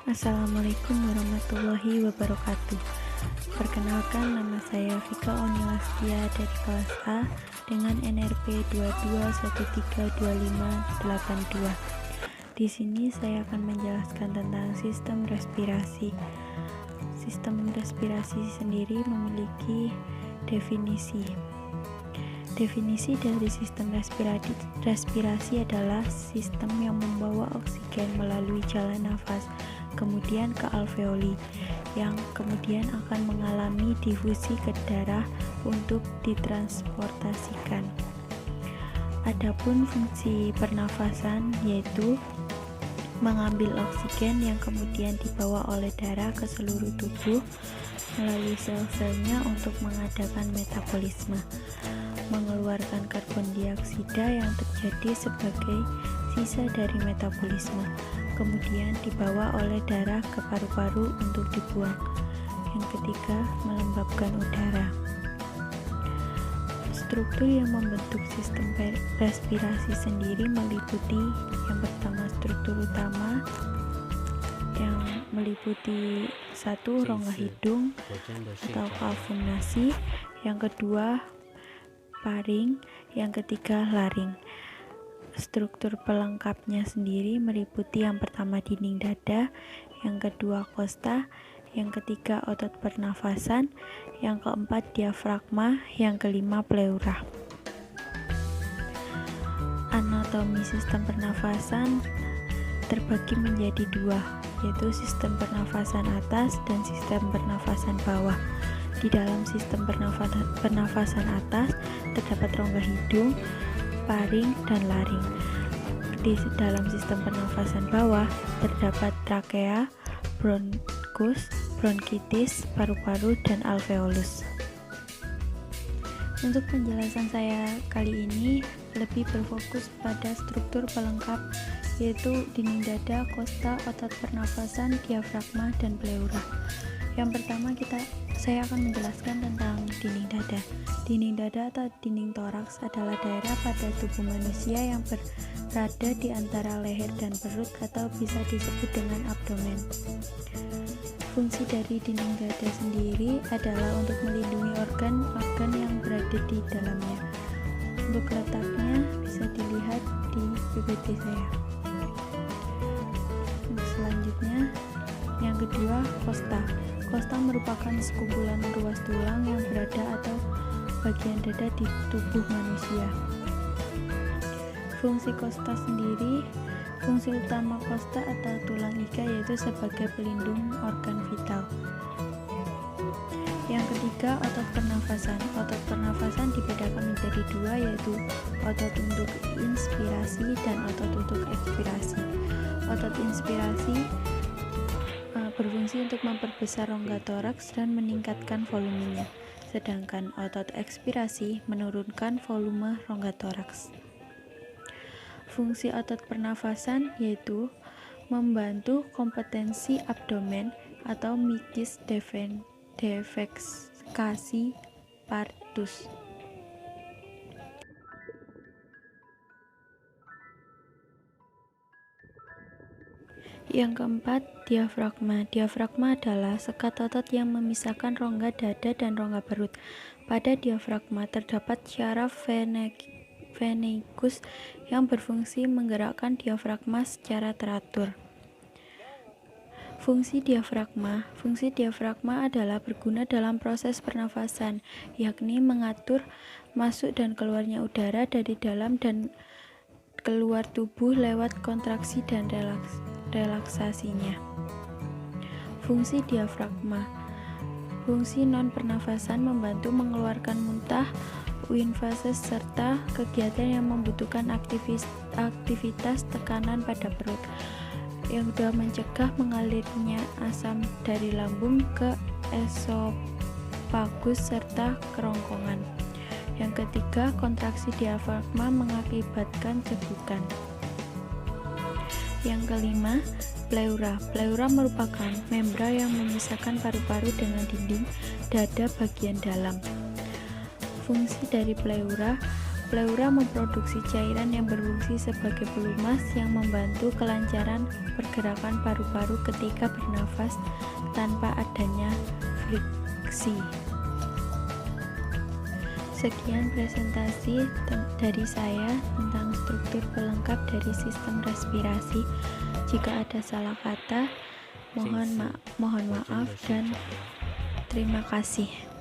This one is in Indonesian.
Assalamualaikum warahmatullahi wabarakatuh. Perkenalkan, nama saya Vika Onilastia dari kelas A dengan NRP 22132582. Di sini saya akan menjelaskan tentang sistem respirasi. Sistem respirasi sendiri memiliki definisi. Definisi dari sistem respirasi adalah sistem yang membawa oksigen melalui jalan nafas, kemudian ke alveoli, yang kemudian akan mengalami difusi ke darah untuk ditransportasikan. Adapun fungsi pernafasan yaitu mengambil oksigen yang kemudian dibawa oleh darah ke seluruh tubuh melalui sel-selnya untuk mengadakan metabolisme, mengeluarkan karbon dioksida yang terjadi sebagai sisa dari metabolisme, kemudian dibawa oleh darah ke paru-paru untuk dibuang. Yang ketiga, melembabkan udara. Struktur yang membentuk sistem respirasi sendiri meliputi yang pertama struktur utama yang meliputi satu, rongga hidung atau kalfunasi, yang kedua paring, yang ketiga laring. Struktur pelengkapnya sendiri meliputi yang pertama dinding dada, yang kedua kosta, yang ketiga otot pernafasan, yang keempat diafragma, yang kelima pleura. Anatomi sistem pernafasan terbagi menjadi dua, yaitu sistem pernafasan atas dan sistem pernafasan bawah. Di dalam sistem pernafasan atas terdapat rongga hidung, paring, dan laring. Di dalam sistem pernafasan bawah terdapat trakea, bronkus, bronkitis, paru-paru, dan alveolus. Untuk penjelasan saya kali ini lebih berfokus pada struktur pelengkap, yaitu dinding dada, kosta, otot pernafasan, diafragma, dan pleura. Yang pertama saya akan menjelaskan tentang dinding dada. Dinding dada atau dinding toraks adalah daerah pada tubuh manusia yang berada di antara leher dan perut atau bisa disebut dengan abdomen. Fungsi dari dinding dada sendiri adalah untuk melindungi organ-organ yang berada di dalamnya. Untuk letaknya bisa dilihat di PPT saya. Selanjutnya, yang kedua, kosta. Kosta merupakan sekumpulan ruas tulang yang berada atau bagian dada di tubuh manusia. Fungsi kosta sendiri, fungsi utama kosta atau tulang iga yaitu sebagai pelindung organ vital. Yang ketiga, otot pernafasan. Otot pernafasan dibedakan menjadi dua, yaitu otot untuk inspirasi dan otot untuk ekspirasi. Otot inspirasi berfungsi untuk memperbesar rongga toraks dan meningkatkan volumenya, sedangkan otot ekspirasi menurunkan volume rongga toraks. Fungsi otot pernafasan yaitu membantu kompetensi abdomen atau mikis defekasi partus. Yang keempat, diafragma. Diafragma adalah sekat otot yang memisahkan rongga dada dan rongga perut. Pada diafragma terdapat syaraf veneikus yang berfungsi menggerakkan diafragma secara teratur. Fungsi diafragma adalah berguna dalam proses pernafasan, yakni mengatur masuk dan keluarnya udara dari dalam dan keluar tubuh lewat kontraksi dan relaksasinya. Fungsi diafragma. Fungsi non-pernafasan membantu mengeluarkan muntah, urin fases, serta kegiatan yang membutuhkan aktivitas tekanan pada perut, yang sudah mencegah mengalirnya asam dari lambung ke esofagus serta kerongkongan. Yang ketiga, kontraksi diafragma mengakibatkan cegukan. Yang kelima, pleura. Pleura merupakan membran yang memisahkan paru-paru dengan dinding dada bagian dalam. Fungsi dari pleura Pleura memproduksi cairan yang berfungsi sebagai pelumas yang membantu kelancaran pergerakan paru-paru ketika bernafas tanpa adanya friksi. Sekian presentasi dari saya tentang struktur pelengkap dari sistem respirasi. Jika ada salah kata, mohon maaf dan terima kasih.